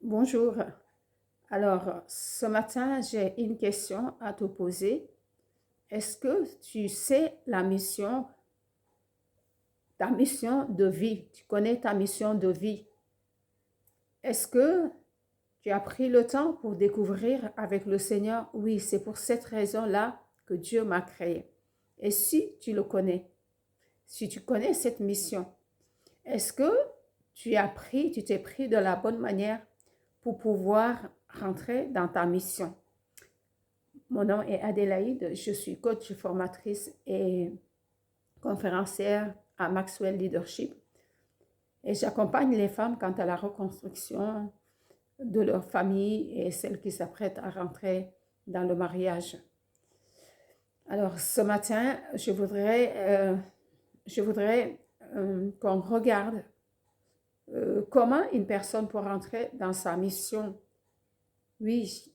Bonjour. Alors, ce matin, j'ai une question à te poser. Est-ce que tu sais ta mission de vie? Tu connais ta mission de vie? Est-ce que tu as pris le temps pour découvrir avec le Seigneur? Oui, c'est pour cette raison-là que Dieu m'a créé. Et si tu le connais, si tu connais cette mission, est-ce que tu t'es pris de la bonne manière pour pouvoir rentrer dans ta mission? Mon nom est Adélaïde, je suis coach formatrice et conférencière à Maxwell Leadership et j'accompagne les femmes quant à la reconstruction de leur famille et celles qui s'apprêtent à rentrer dans le mariage. Alors ce matin, je voudrais qu'on regarde comment une personne peut rentrer dans sa mission. Oui,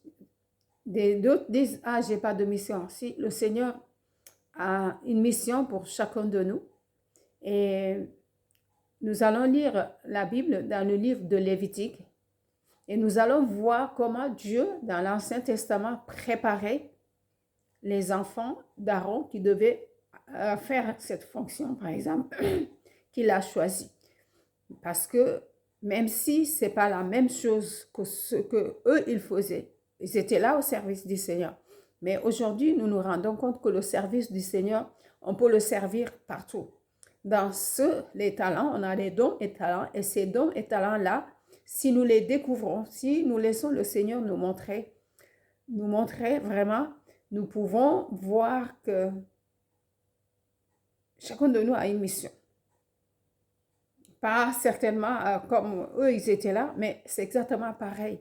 d'autres disent, ah, j'ai pas de mission. Si le Seigneur a une mission pour chacun de nous. Et nous allons lire la Bible dans le livre de Lévitique et nous allons voir comment Dieu, dans l'Ancien Testament, préparait les enfants d'Aaron qui devaient faire cette fonction, par exemple, qu'il a choisi. Parce que même si ce n'est pas la même chose que ce que eux ils faisaient, ils étaient là au service du Seigneur. Mais aujourd'hui, nous nous rendons compte que le service du Seigneur, on peut le servir partout. Dans les talents, on a les dons et talents, et ces dons et talents-là, si nous les découvrons, si nous laissons le Seigneur nous montrer vraiment, nous pouvons voir que chacun de nous a une mission. Pas certainement comme eux, ils étaient là, mais c'est exactement pareil.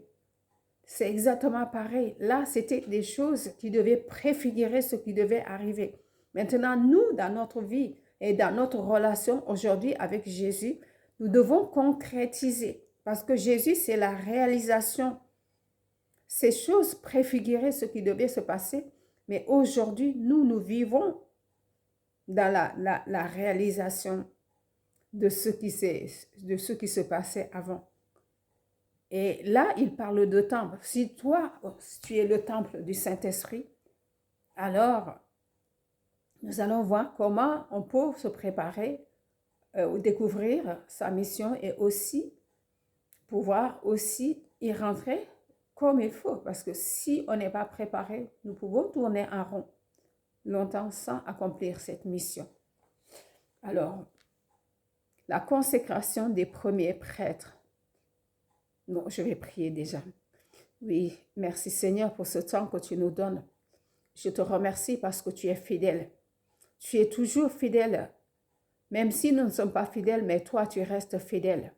C'est exactement pareil. Là, c'était des choses qui devaient préfigurer ce qui devait arriver. Maintenant, nous, dans notre vie et dans notre relation aujourd'hui avec Jésus, nous devons concrétiser. Parce que Jésus, c'est la réalisation. Ces choses préfiguraient ce qui devait se passer. Mais aujourd'hui, nous vivons dans la réalisation de ce qui se passait avant. Et là, il parle de temple. Si tu es le temple du Saint-Esprit, alors nous allons voir comment on peut se préparer ou découvrir sa mission et aussi pouvoir aussi y rentrer comme il faut. Parce que si on n'est pas préparé, nous pouvons tourner en rond longtemps sans accomplir cette mission. Alors, la consécration des premiers prêtres. Non, je vais prier déjà. Oui, merci Seigneur pour ce temps que tu nous donnes. Je te remercie parce que tu es fidèle. Tu es toujours fidèle. Même si nous ne sommes pas fidèles, mais toi, tu restes fidèle.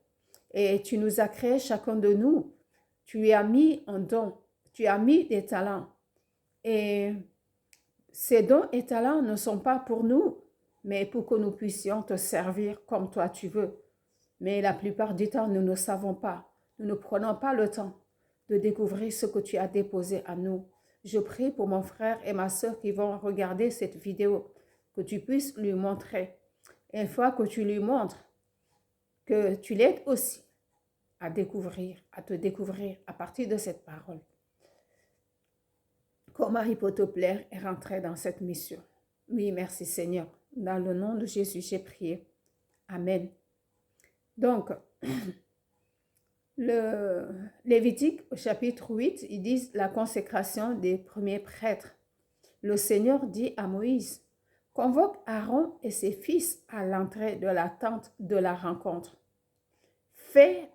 Et tu nous as créés, chacun de nous. Tu as mis un don. Tu as mis des talents. Et ces dons et talents ne sont pas pour nous, mais pour que nous puissions te servir comme toi tu veux. Mais la plupart du temps, nous ne savons pas. Nous ne prenons pas le temps de découvrir ce que tu as déposé à nous. Je prie pour mon frère et ma soeur qui vont regarder cette vidéo, que tu puisses lui montrer. Et une fois que tu lui montres, que tu l'aides aussi à te découvrir à partir de cette parole. Comment il peut te plaire et rentrer dans cette mission. Oui, merci Seigneur. Dans le nom de Jésus, j'ai prié. Amen. Donc, le Lévitique au chapitre 8, ils disent la consécration des premiers prêtres. Le Seigneur dit à Moïse, convoque Aaron et ses fils à l'entrée de la tente de la rencontre. Fais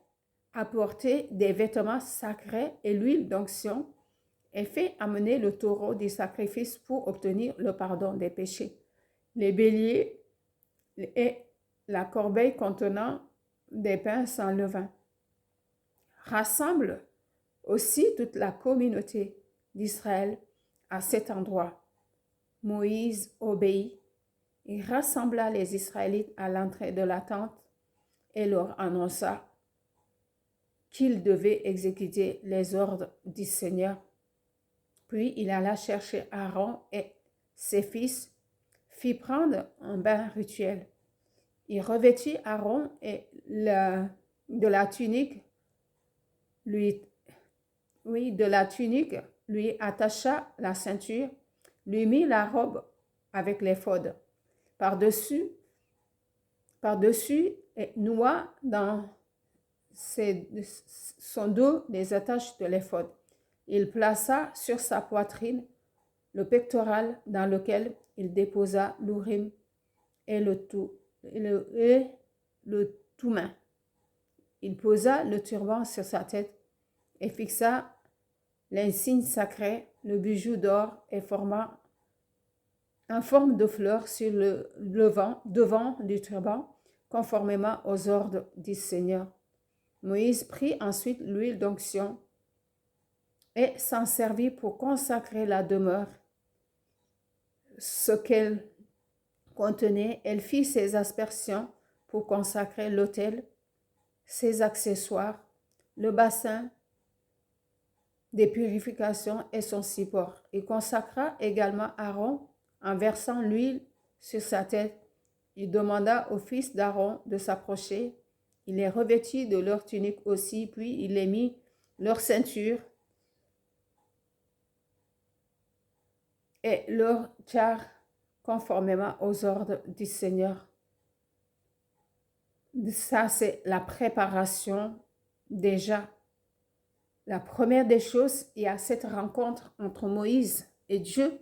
apporter des vêtements sacrés et l'huile d'onction et fais amener le taureau des sacrifices pour obtenir le pardon des péchés, les béliers et la corbeille contenant des pains sans levain. Rassemble aussi toute la communauté d'Israël à cet endroit. Moïse obéit. Il rassembla les Israélites à l'entrée de la tente et leur annonça qu'ils devaient exécuter les ordres du Seigneur. Puis il alla chercher Aaron et ses fils, fit prendre un bain rituel. Il revêtit Aaron et de la tunique lui, oui, de la tunique, lui attacha la ceinture, lui mit la robe avec l'éphod par-dessus, et noua dans son dos les attaches de l'éphod. Il plaça sur sa poitrine le pectoral dans lequel il déposa l'urim et le touma. Il posa le turban sur sa tête et fixa l'insigne sacré, le bijou d'or et forma en forme de fleur sur le devant du turban, conformément aux ordres du Seigneur. Moïse prit ensuite l'huile d'onction et s'en servit pour consacrer la demeure. Ce qu'elle contenait, elle fit ses aspersions pour consacrer l'autel, ses accessoires, le bassin des purifications et son support. Il consacra également Aaron en versant l'huile sur sa tête. Il demanda aux fils d'Aaron de s'approcher. Il les revêtit de leur tunique aussi, puis il les mit leur ceinture et leur char conformément aux ordres du Seigneur. Ça, c'est la préparation déjà. La première des choses, il y a cette rencontre entre Moïse et Dieu.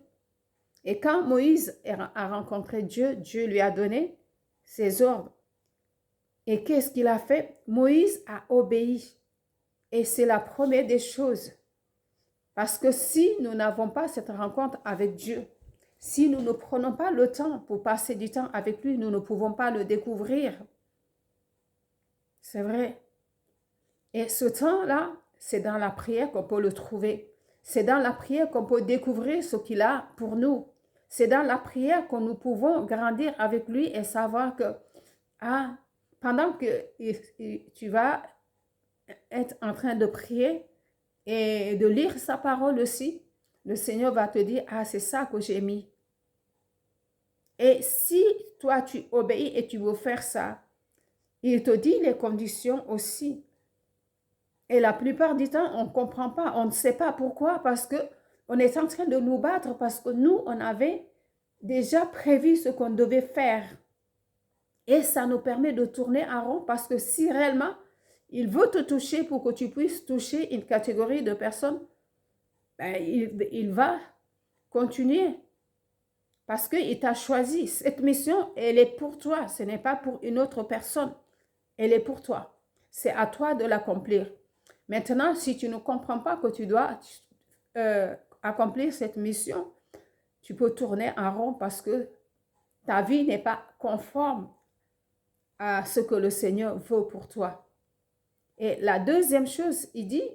Et quand Moïse a rencontré Dieu, Dieu lui a donné ses ordres. Et qu'est-ce qu'il a fait? Moïse a obéi. Et c'est la première des choses. Parce que si nous n'avons pas cette rencontre avec Dieu, si nous ne prenons pas le temps pour passer du temps avec lui, nous ne pouvons pas le découvrir. C'est vrai. Et ce temps-là, c'est dans la prière qu'on peut le trouver. C'est dans la prière qu'on peut découvrir ce qu'il a pour nous. C'est dans la prière que nous pouvons grandir avec lui et savoir que pendant que tu vas être en train de prier et de lire sa parole aussi, le Seigneur va te dire, c'est ça que j'ai mis. Et si toi, tu obéis et tu veux faire ça, il te dit les conditions aussi. Et la plupart du temps, on ne comprend pas, on ne sait pas pourquoi, parce qu'on est en train de nous battre, parce que nous, on avait déjà prévu ce qu'on devait faire. Et ça nous permet de tourner en rond, parce que si réellement, il veut te toucher pour que tu puisses toucher une catégorie de personnes, il va continuer, parce qu'il t'a choisi. Cette mission, elle est pour toi, ce n'est pas pour une autre personne, elle est pour toi. C'est à toi de l'accomplir. Maintenant, si tu ne comprends pas que tu dois accomplir cette mission, tu peux tourner en rond parce que ta vie n'est pas conforme à ce que le Seigneur veut pour toi. Et la deuxième chose, il dit,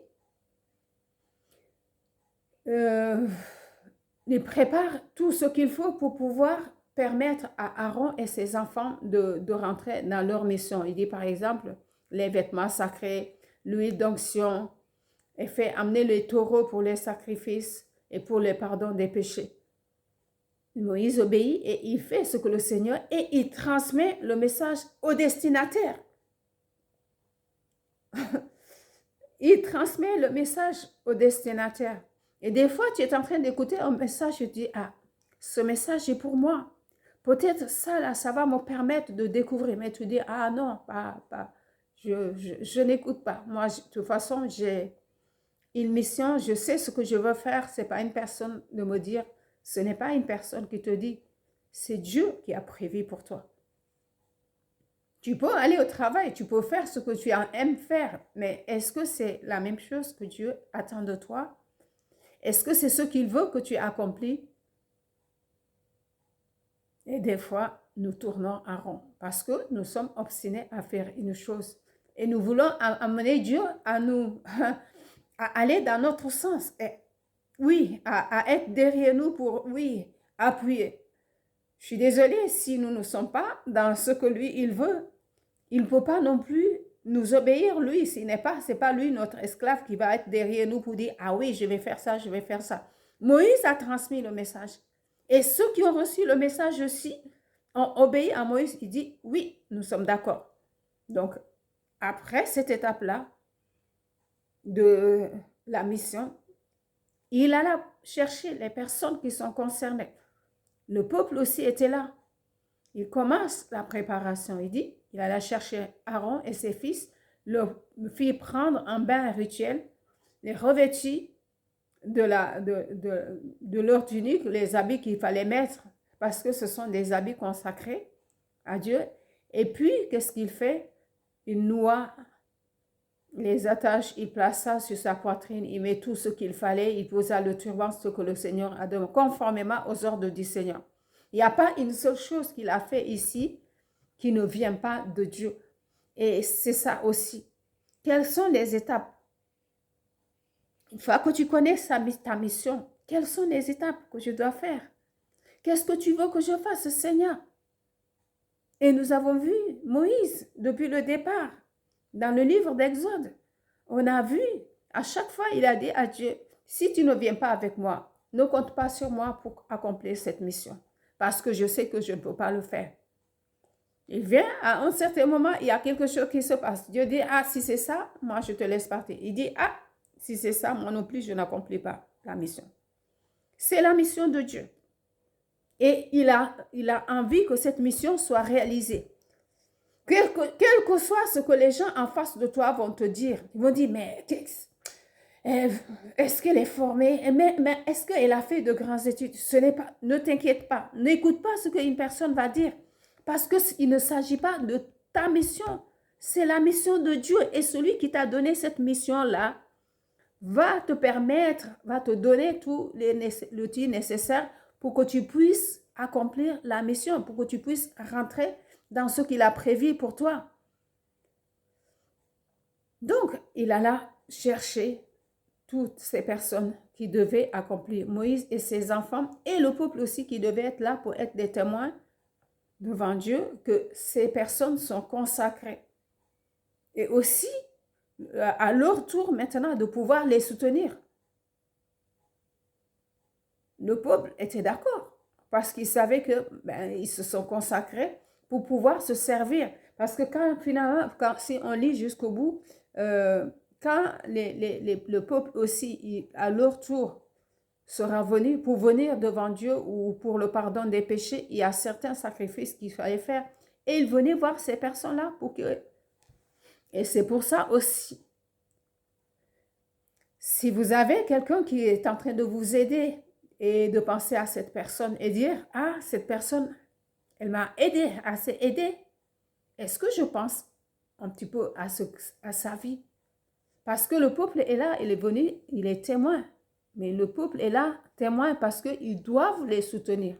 il prépare tout ce qu'il faut pour pouvoir permettre à Aaron et ses enfants de rentrer dans leur mission. Il dit par exemple, les vêtements sacrés, l'huile d'onction, et fait amener les taureaux pour les sacrifices et pour le pardon des péchés. Moïse obéit et il fait ce que le Seigneur, et il transmet le message au destinataire. Il transmet le message au destinataire. Et des fois, tu es en train d'écouter un message et tu dis, ce message est pour moi. Peut-être ça, là, ça va me permettre de découvrir. Mais tu dis, non, je n'écoute pas. Moi, de toute façon, j'ai une mission, je sais ce que je veux faire. Ce n'est pas une personne de me dire, ce n'est pas une personne qui te dit, c'est Dieu qui a prévu pour toi. Tu peux aller au travail, tu peux faire ce que tu aimes faire, mais est-ce que c'est la même chose que Dieu attend de toi? Est-ce que c'est ce qu'il veut que tu accomplis? Et des fois, nous tournons en rond parce que nous sommes obstinés à faire une chose. Et nous voulons amener Dieu à nous, à aller dans notre sens. Et oui, à être derrière nous pour, appuyer. Je suis désolée, si nous ne sommes pas dans ce que lui, il veut, il ne peut pas non plus nous obéir, lui. Ce n'est pas lui, notre esclave, qui va être derrière nous pour dire, oui, je vais faire ça, je vais faire ça. Moïse a transmis le message. Et ceux qui ont reçu le message aussi ont obéi à Moïse. Il dit, oui, nous sommes d'accord. Donc, après cette étape-là, de la mission, il alla chercher les personnes qui sont concernées. Le peuple aussi était là. Il commence la préparation. Il dit, il alla chercher Aaron et ses fils, leur fit prendre un bain rituel, les revêtit de leur tunique, les habits qu'il fallait mettre, parce que ce sont des habits consacrés à Dieu. Et puis, qu'est-ce qu'il fait? Il noua les attaches, il plaça sur sa poitrine, il met tout ce qu'il fallait, il posa le turban, ce que le Seigneur a donné, conformément aux ordres du Seigneur. Il n'y a pas une seule chose qu'il a fait ici qui ne vient pas de Dieu. Et c'est ça aussi. Quelles sont les étapes? Il faut que tu connaisses ta mission. Quelles sont les étapes que je dois faire? Qu'est-ce que tu veux que je fasse, Seigneur? Et nous avons vu Moïse depuis le départ, dans le livre d'Exode. On a vu, à chaque fois, il a dit à Dieu, si tu ne viens pas avec moi, ne compte pas sur moi pour accomplir cette mission, parce que je sais que je ne peux pas le faire. Il vient, à un certain moment, il y a quelque chose qui se passe. Dieu dit, ah, si c'est ça, moi, je te laisse partir. Il dit, ah, si c'est ça, moi non plus, je n'accomplis pas la mission. C'est la mission de Dieu. Et il a envie que cette mission soit réalisée. Quel que soit ce que les gens en face de toi vont te dire, ils vont dire, mais est-ce qu'elle est formée? Mais est-ce qu'elle a fait de grandes études? Ce n'est pas, ne t'inquiète pas, n'écoute pas ce qu'une personne va dire, parce qu'il ne s'agit pas de ta mission, c'est la mission de Dieu. Et celui qui t'a donné cette mission-là va te permettre, va te donner tout l'outil nécessaire pour que tu puisses accomplir la mission, pour que tu puisses rentrer dans ce qu'il a prévu pour toi. Donc, il alla chercher toutes ces personnes qui devaient accomplir, Moïse et ses enfants, et le peuple aussi qui devait être là pour être des témoins devant Dieu, que ces personnes sont consacrées. Et aussi, à leur tour maintenant, de pouvoir les soutenir. Le peuple était d'accord, parce qu'ils savaient que ils se sont consacrés pour pouvoir se servir. Parce que finalement, si on lit jusqu'au bout, quand le peuple aussi, à leur tour, sera venu pour venir devant Dieu ou pour le pardon des péchés, il y a certains sacrifices qu'il fallait faire. Et ils venaient voir ces personnes-là pour que... Et c'est pour ça aussi, si vous avez quelqu'un qui est en train de vous aider et de penser à cette personne et dire, ah, cette personne, elle m'a aidé, assez aidé. Est-ce que je pense un petit peu à sa vie? Parce que le peuple est là, il est venu, il est témoin. Mais le peuple est là, témoin, parce qu'ils doivent les soutenir.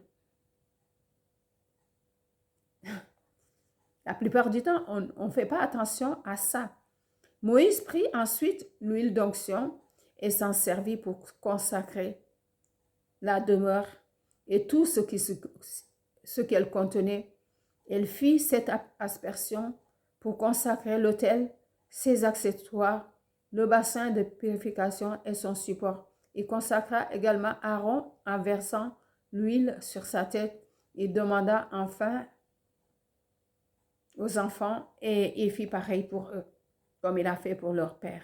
La plupart du temps, on ne fait pas attention à ça. Moïse prit ensuite l'huile d'onction et s'en servit pour consacrer la demeure et tout ce qu'elle contenait. Elle fit cette aspersion pour consacrer l'autel, ses accessoires, le bassin de purification et son support. Il consacra également Aaron en versant l'huile sur sa tête. Il demanda enfin aux enfants et il fit pareil pour eux, comme il a fait pour leur père.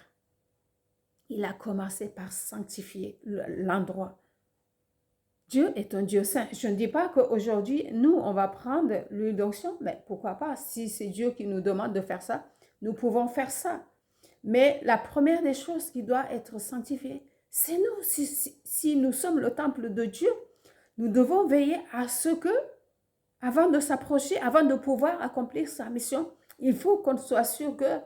Il a commencé par sanctifier l'endroit. Dieu est un Dieu saint. Je ne dis pas qu'aujourd'hui, nous, on va prendre l'huile d'onction, mais pourquoi pas? Si c'est Dieu qui nous demande de faire ça, nous pouvons faire ça. Mais la première des choses qui doit être sanctifiée, c'est nous. Si nous sommes le temple de Dieu, nous devons veiller à ce que, avant de s'approcher, avant de pouvoir accomplir sa mission, il faut qu'on soit sûr que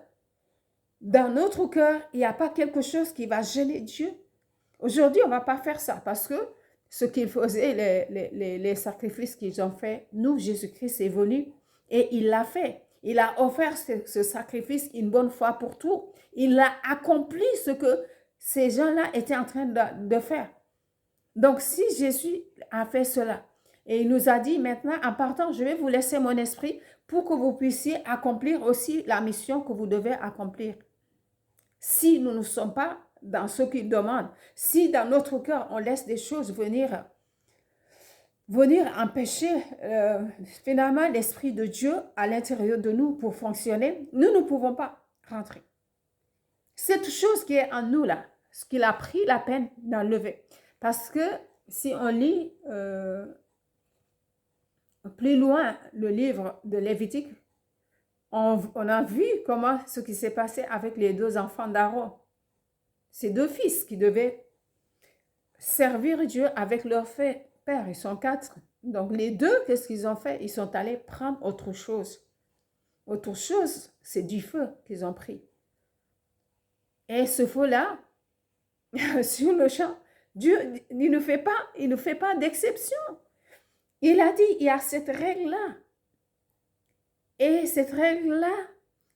dans notre cœur, il n'y a pas quelque chose qui va gêner Dieu. Aujourd'hui, on ne va pas faire ça parce que ce qu'ils faisaient, les sacrifices qu'ils ont fait, nous, Jésus-Christ est venu et il l'a fait. Il a offert ce sacrifice une bonne fois pour tout. Il a accompli ce que ces gens-là étaient en train de faire. Donc, si Jésus a fait cela, et il nous a dit maintenant, en partant, je vais vous laisser mon esprit pour que vous puissiez accomplir aussi la mission que vous devez accomplir. Si nous ne sommes pas dans ce qu'il demande, si dans notre cœur, on laisse des choses venir empêcher finalement l'Esprit de Dieu à l'intérieur de nous pour fonctionner, nous ne pouvons pas rentrer. cette chose qui est en nous là, ce qu'il a pris la peine d'enlever. Parce que si on lit plus loin le livre de Lévitique, on a vu comment ce qui s'est passé avec les deux enfants d'Aaron. Ces deux fils qui devaient servir Dieu avec leur père. Ils sont 4. Donc les deux, qu'est-ce qu'ils ont fait? Ils sont allés prendre autre chose. Autre chose, c'est du feu qu'ils ont pris. Et ce feu-là, sur le champ, Dieu, il ne fait pas d'exception. Il a dit, il y a cette règle-là. Et cette règle-là,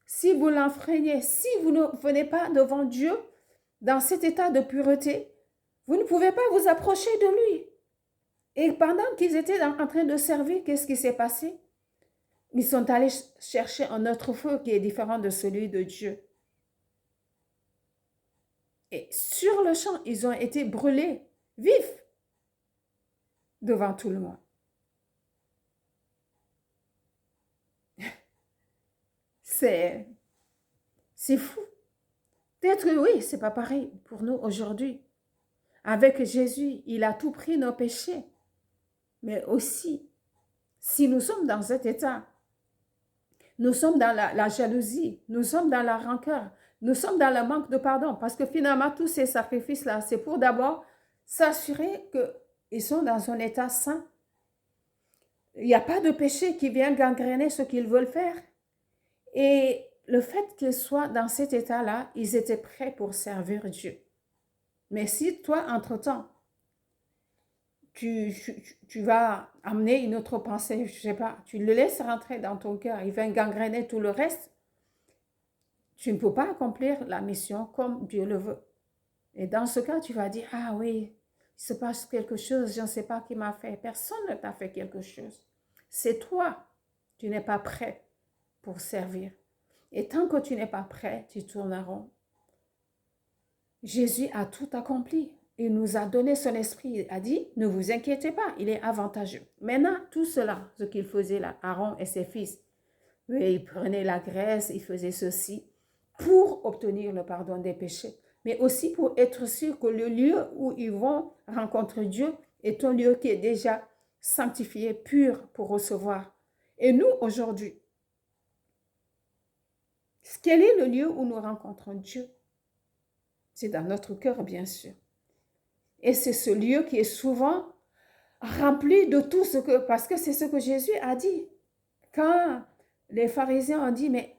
si vous l'enfreignez, si vous ne venez pas devant Dieu dans cet état de pureté, vous ne pouvez pas vous approcher de lui. Et pendant qu'ils étaient en train de servir, qu'est-ce qui s'est passé? Ils sont allés chercher un autre feu qui est différent de celui de Dieu. Et sur le champ, ils ont été brûlés vifs devant tout le monde. C'est fou. Peut-être que oui, c'est pas pareil pour nous aujourd'hui. Avec Jésus, il a tout pris nos péchés. Mais aussi, si nous sommes dans cet état, nous sommes dans la jalousie, nous sommes dans la rancœur, nous sommes dans le manque de pardon. Parce que finalement, tous ces sacrifices-là, c'est pour d'abord s'assurer qu'ils sont dans un état sain. Il n'y a pas de péché qui vient gangréner ce qu'ils veulent faire. Et le fait qu'ils soient dans cet état-là, ils étaient prêts pour servir Dieu. Mais si toi, entre-temps, tu vas amener une autre pensée, je ne sais pas, tu le laisses rentrer dans ton cœur, il vient gangréner tout le reste, tu ne peux pas accomplir la mission comme Dieu le veut. Et dans ce cas, tu vas dire, ah oui, il se passe quelque chose, je ne sais pas qui m'a fait. Personne ne t'a fait quelque chose. C'est toi, tu n'es pas prêt pour servir. Et tant que tu n'es pas prêt, tu tournes en rond. Jésus a tout accompli. Il nous a donné son esprit. Il a dit, ne vous inquiétez pas, il est avantageux. Maintenant, tout cela, ce qu'il faisait là, Aaron et ses fils, il prenait la graisse, il faisait ceci pour obtenir le pardon des péchés, mais aussi pour être sûr que le lieu où ils vont rencontrer Dieu est un lieu qui est déjà sanctifié, pur pour recevoir. Et nous, aujourd'hui, quel est le lieu où nous rencontrons Dieu? C'est dans notre cœur, bien sûr. Et c'est ce lieu qui est souvent rempli de tout ce que... Parce que c'est ce que Jésus a dit. Quand les pharisiens ont dit, mais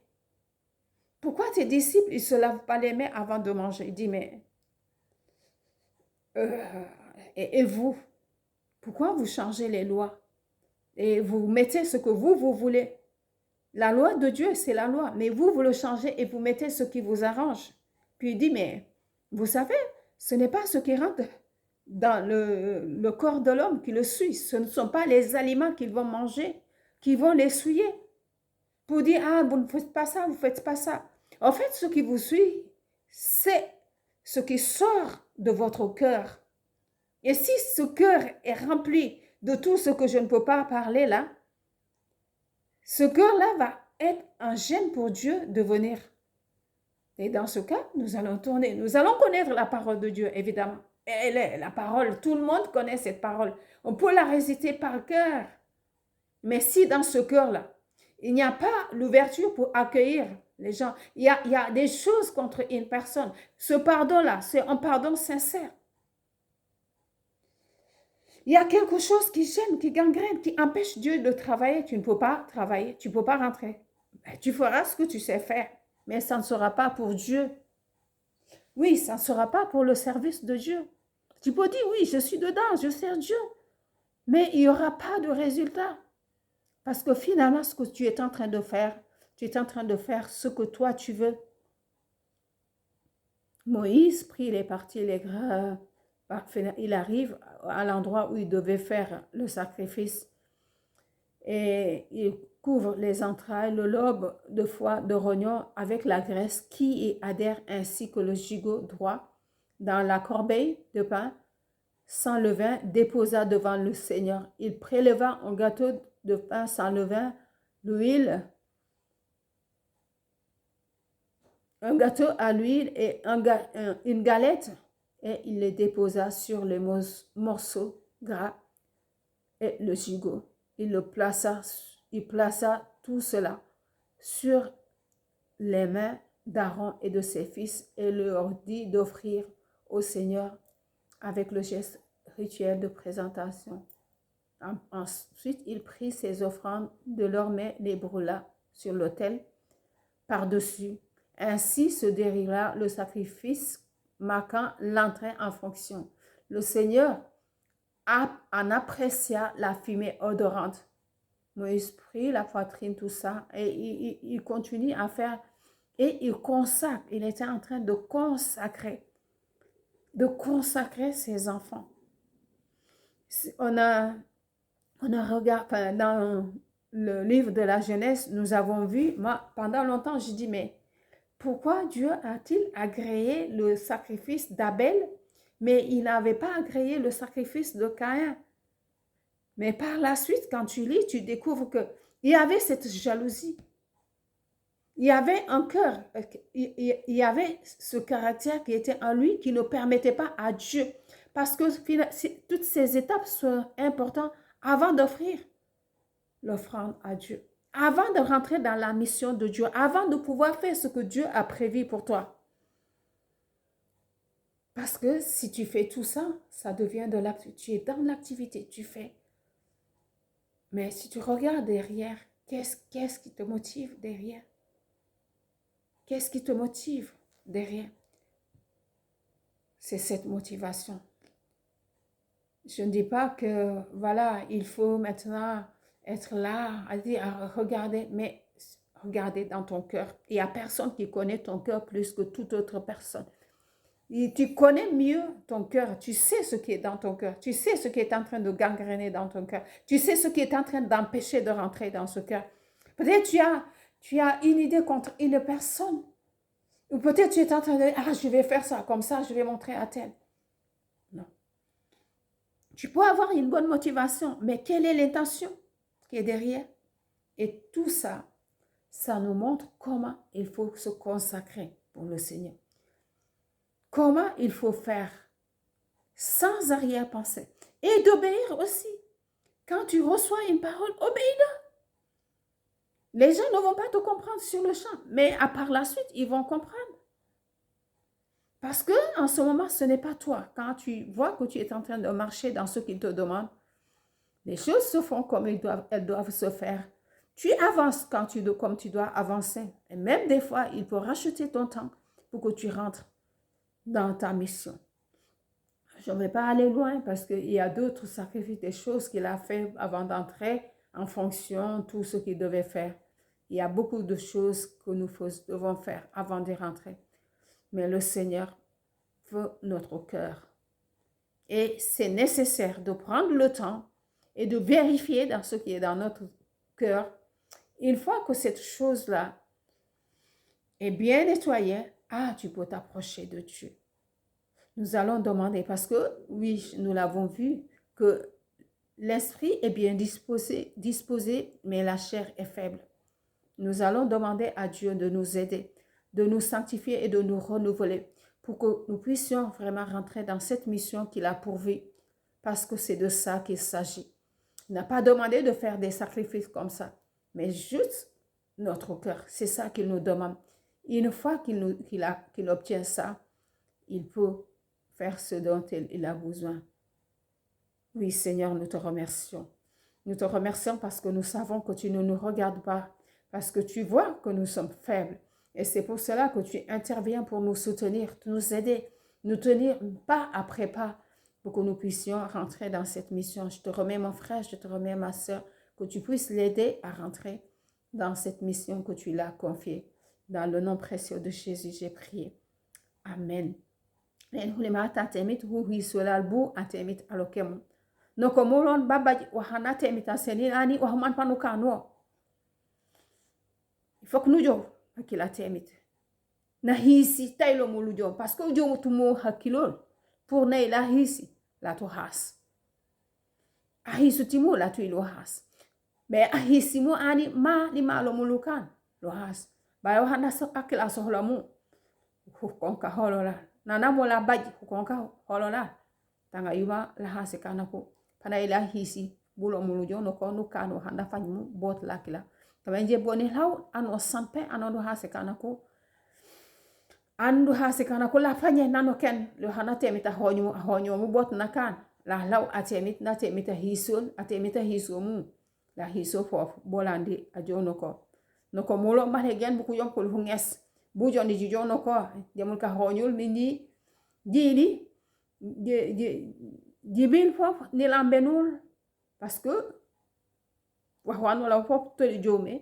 pourquoi tes disciples, ils ne se lavent pas les mains avant de manger? Il dit, mais... et vous, pourquoi vous changez les lois? Et vous mettez ce que vous voulez. La loi de Dieu, c'est la loi. Mais vous le changez et vous mettez ce qui vous arrange. Puis il dit, mais vous savez, ce n'est pas ce qui rentre dans le corps de l'homme qui le suit. Ce ne sont pas les aliments qu'ils vont manger qui vont les souiller. Pour dire, ah, vous ne faites pas ça, vous ne faites pas ça. En fait, ce qui vous suit, c'est ce qui sort de votre cœur. Et si ce cœur est rempli de tout ce que je ne peux pas parler là, ce cœur-là va être un gêne pour Dieu de venir. Et dans ce cas, nous allons tourner. Nous allons connaître la parole de Dieu, évidemment. Elle est la parole. Tout le monde connaît cette parole. On peut la réciter par cœur. Mais si dans ce cœur-là, il n'y a pas l'ouverture pour accueillir les gens, il y a des choses contre une personne. Ce pardon-là, c'est un pardon sincère. Il y a quelque chose qui gêne, qui gangrène, qui empêche Dieu de travailler. Tu ne peux pas travailler, tu ne peux pas rentrer. Tu feras ce que tu sais faire, mais ça ne sera pas pour Dieu. Oui, ça ne sera pas pour le service de Dieu. Tu peux dire, oui, je suis dedans, je sers Dieu, mais il n'y aura pas de résultat. Parce que finalement, ce que tu es en train de faire, tu es en train de faire ce que toi tu veux. Moïse prit les parties, les gras. Il arrive à l'endroit où il devait faire le sacrifice et il couvre les entrailles, le lobe de foie, de rognon avec la graisse qui y adhère ainsi que le gigot droit dans la corbeille de pain sans levain déposa devant le Seigneur. Il préleva un gâteau de pain sans levain, l'huile un gâteau à l'huile et une galette, et il les déposa sur les morceaux gras et le gigot. Il plaça tout cela sur les mains d'Aaron et de ses fils et leur dit d'offrir au Seigneur avec le geste rituel de présentation. Ensuite, il prit ses offrandes de leurs mains, les brûla sur l'autel par-dessus. Ainsi se déroula le sacrifice marquant l'entrée en fonction. Le Seigneur en apprécia la fumée odorante. Moïse prit la poitrine, tout ça, et il continue à faire, et il consacre, il était en train de consacrer ses enfants. On a regardé, dans le livre de la Genèse, nous avons vu, moi, pendant longtemps, je dis, mais pourquoi Dieu a-t-il agréé le sacrifice d'Abel, mais il n'avait pas agréé le sacrifice de Caïn? Mais par la suite, quand tu lis, tu découvres qu'il y avait cette jalousie. Il y avait un cœur, il y avait ce caractère qui était en lui qui ne permettait pas à Dieu. Parce que toutes ces étapes sont importantes avant d'offrir l'offrande à Dieu. Avant de rentrer dans la mission de Dieu, avant de pouvoir faire ce que Dieu a prévu pour toi. Parce que si tu fais tout ça, ça devient de l'activité. Tu es dans l'activité, tu fais. Mais si tu regardes derrière, qu'est-ce qui te motive derrière? Qu'est-ce qui te motive derrière? C'est cette motivation. Je ne dis pas que, voilà, il faut maintenant être là, à dire, à regarder, mais regarder dans ton cœur. Il n'y a personne qui connaît ton cœur plus que toute autre personne. Et tu connais mieux ton cœur, tu sais ce qui est dans ton cœur, tu sais ce qui est en train de gangréner dans ton cœur, tu sais ce qui est en train d'empêcher de rentrer dans ce cœur. Peut-être tu as une idée contre une personne, ou peut-être tu es en train de dire, ah, je vais faire ça, comme ça, je vais montrer à tel. Non. Tu peux avoir une bonne motivation, mais quelle est l'intention qui est derrière? Et tout ça, ça nous montre comment il faut se consacrer pour le Seigneur. Comment il faut faire sans arrière-pensée et d'obéir aussi. Quand tu reçois une parole, obéis-la. Les gens ne vont pas te comprendre sur le champ, mais par la suite, ils vont comprendre. Parce que en ce moment, ce n'est pas toi. Quand tu vois que tu es en train de marcher dans ce qu'ils te demandent, les choses se font comme elles doivent se faire. Tu avances comme tu dois avancer. Et même des fois, il faut racheter ton temps pour que tu rentres dans ta mission. Je ne vais pas aller loin parce qu'il y a d'autres sacrifices, des choses qu'il a fait avant d'entrer en fonction, tout ce qu'il devait faire. Il y a beaucoup de choses que nous devons faire avant de rentrer. Mais le Seigneur veut notre cœur. Et c'est nécessaire de prendre le temps et de vérifier dans ce qui est dans notre cœur. Une fois que cette chose-là est bien nettoyée, tu peux t'approcher de Dieu. Nous allons demander, parce que, oui, nous l'avons vu, que l'esprit est bien disposé, mais la chair est faible. Nous allons demander à Dieu de nous aider, de nous sanctifier et de nous renouveler pour que nous puissions vraiment rentrer dans cette mission qu'il a pourvue, parce que c'est de ça qu'il s'agit. Il n'a pas demandé de faire des sacrifices comme ça, mais juste notre cœur. C'est ça qu'il nous demande. Une fois qu'il obtient ça, il peut faire ce dont il a besoin. Oui, Seigneur, nous te remercions. Nous te remercions parce que nous savons que tu ne nous regardes pas, parce que tu vois que nous sommes faibles. Et c'est pour cela que tu interviens pour nous soutenir, nous aider, nous tenir pas après pas, pour que nous puissions rentrer dans cette mission. Je te remets mon frère, je te remets ma soeur, que tu puisses l'aider à rentrer dans cette mission que tu l'as confiée. Dans le nom précieux de Jésus, j'ai prié. Amen. No ko mulon babaji wahana temita senilani wahuman panukano. Ifok nujo hakila temit. Na hisi tailo mulujo parce que ujo mutumo hakilol pour na ila hisi la to has. Ahisu timo la to ilo has. Me ahisi mo ani ma li malo mulukan lo has. Ba wahana so akila sohlamu. hukonka holola. Nana mola baji hukonka holola. Tanga yuma la hase kanako. Pana ila hisi bulo mulujo no ko no kano handa fanyimu bot lakila. Kama nje boni lau ano sampe ano hase kanako. Andu hase kanako la fanye nano ken lo hana temita honyo mu bot nakan. La lau atemit na temita hisul atemita hisu mu. La hiso fof bolandi ajo noko mulo male gen buku yom kul hunges bujo ni jijo noko demul ka honyul mini jini jibil fof ni lambenul parce que wahwanu la fof to jome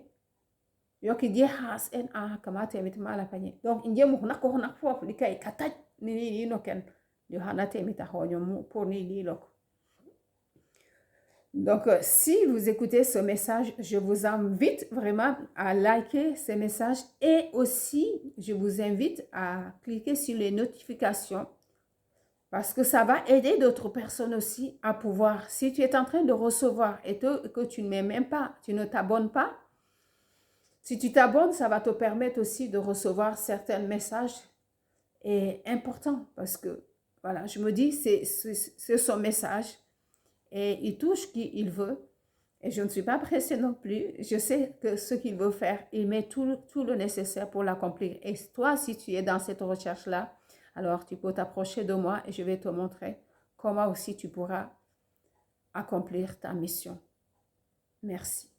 yoki je has en a kamate mit mala panye donc njemu nako honak fof likay kataj ni no ken yo hanate mit honyo mu pour ni li lok. Donc, si vous écoutez ce message, je vous invite vraiment à liker ces messages et aussi, je vous invite à cliquer sur les notifications parce que ça va aider d'autres personnes aussi à pouvoir, si tu es en train de recevoir et que tu ne mets même pas, tu ne t'abonnes pas, si tu t'abonnes, ça va te permettre aussi de recevoir certains messages et importants parce que, voilà, je me dis, c'est son message. Et il touche qui il veut. Et je ne suis pas pressée non plus. Je sais que ce qu'il veut faire, il met tout le nécessaire pour l'accomplir. Et toi, si tu es dans cette recherche-là, alors tu peux t'approcher de moi et je vais te montrer comment aussi tu pourras accomplir ta mission. Merci.